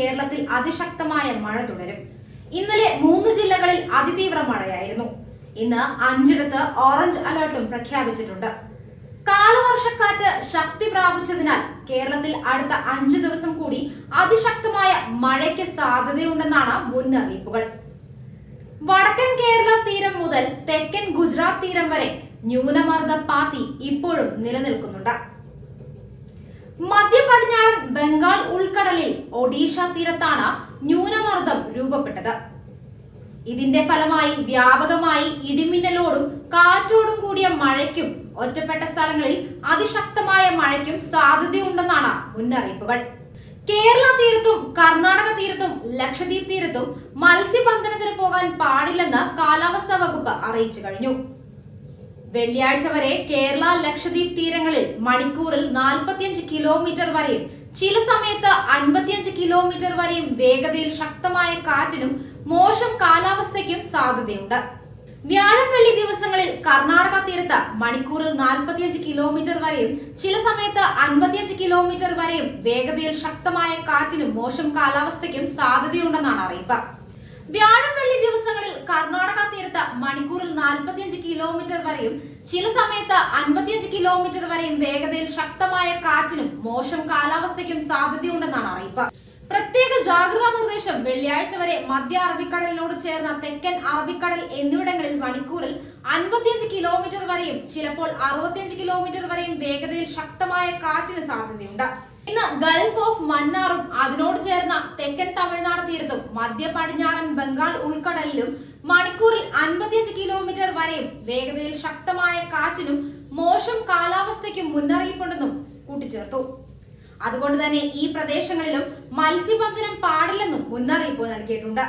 കേരളത്തിൽ അതിശക്തമായ മഴ തുടരും. ഇന്നലെ 3 ജില്ലകളിൽ അതിതീവ്ര മഴയായിരുന്നു. ഇന്ന് 5ഇടത്ത് ഓറഞ്ച് അലർട്ടും പ്രഖ്യാപിച്ചിട്ടുണ്ട്. കാലവർഷക്കാറ്റ് ശക്തി പ്രാപിച്ചതിനാൽ കേരളത്തിൽ അടുത്ത 5 ദിവസം കൂടി അതിശക്തമായ മഴയ്ക്ക് സാധ്യതയുണ്ടെന്നാണ് മുന്നറിയിപ്പുകൾ. വടക്കൻ കേരള തീരം മുതൽ തെക്കൻ ഗുജറാത്ത് തീരം വരെ ന്യൂനമർദ്ദ പാത്തി ഇപ്പോഴും നിലനിൽക്കുന്നുണ്ട്. മധ്യ പടിഞ്ഞാറൻ ബംഗാൾ ഉൾക്കടലിൽ ഒഡീഷ തീരത്താണ് ന്യൂനമർദ്ദം രൂപപ്പെട്ടത്. ഇതിന്റെ ഫലമായി വ്യാപകമായി ഇടിമിന്നലോടും കാറ്റോടും കൂടിയ മഴയ്ക്കും ഒറ്റപ്പെട്ട സ്ഥലങ്ങളിൽ അതിശക്തമായ മഴയ്ക്കും സാധ്യതയുണ്ടെന്നാണ് മുന്നറിയിപ്പുകൾ. കേരള തീരത്തും കർണാടക തീരത്തും ലക്ഷദ്വീപ് തീരത്തും മത്സ്യബന്ധനത്തിന് പോകാൻ പാടില്ലെന്ന് കാലാവസ്ഥാ വകുപ്പ് അറിയിച്ചു കഴിഞ്ഞു. വെള്ളിയാഴ്ച വരെ കേരള ലക്ഷദ്വീപ് തീരങ്ങളിൽ മണിക്കൂറിൽ 45 കിലോമീറ്റർ വരെയും ചില സമയത്ത് 55 കിലോമീറ്റർ വരെയും വേഗതയിൽ ശക്തമായ കാറ്റിനും മോശം കാലാവസ്ഥയ്ക്കും സാധ്യതയുണ്ട്. വ്യാഴം വെള്ളി ദിവസങ്ങളിൽ കർണാടക തീരത്ത് മണിക്കൂറിൽ 45 കിലോമീറ്റർ വരെയും ചില സമയത്ത് 55 കിലോമീറ്റർ വരെയും വേഗതയിൽ ശക്തമായ കാറ്റിനും മോശം കാലാവസ്ഥയ്ക്കും സാധ്യതയുണ്ടെന്നാണ് അറിയിപ്പ്. വ്യാഴം വെള്ളി ദിവസങ്ങളിൽ കർണാടക തീരത്ത് മണിക്കൂറിൽ 45 കിലോമീറ്റർ വരെയും ചില സമയത്ത് 55 കിലോമീറ്റർ വരെയും വേഗതയിൽ ശക്തമായ കാറ്റിനും മോശം കാലാവസ്ഥയ്ക്കും സാധ്യതയുണ്ടെന്നാണ് അറിയിപ്പ്. പ്രത്യേക ജാഗ്രതാ നിർദ്ദേശം വെള്ളിയാഴ്ച വരെ മധ്യ അറബിക്കടലിനോട് ചേർന്ന തെക്കൻ അറബിക്കടൽ എന്നിവിടങ്ങളിൽ മണിക്കൂറിൽ 55 കിലോമീറ്റർ വരെയും ചിലപ്പോൾ 65 കിലോമീറ്റർ വരെയും വേഗതയിൽ ശക്തമായ കാറ്റിന് സാധ്യതയുണ്ട്. ഇന്ന് ഗൾഫ് ഓഫ് മന്നാറും അതിനോട് ചേർന്ന തെക്കൻ തമിഴ്നാട് തീരത്തും മധ്യ പടിഞ്ഞാറൻ ബംഗാൾ ഉൾക്കടലിലും മണിക്കൂറിൽ 55 കിലോമീറ്റർ വരെയും വേഗതയിൽ ശക്തമായ കാറ്റിനും മോശം കാലാവസ്ഥയ്ക്കും മുന്നറിയിപ്പുണ്ടെന്നും കൂട്ടിച്ചേർത്തു. അതുകൊണ്ട് തന്നെ ഈ പ്രദേശങ്ങളിലും മത്സ്യബന്ധനം പാടില്ലെന്നും മുന്നറിയിപ്പ് നൽകിയിട്ടുണ്ട്.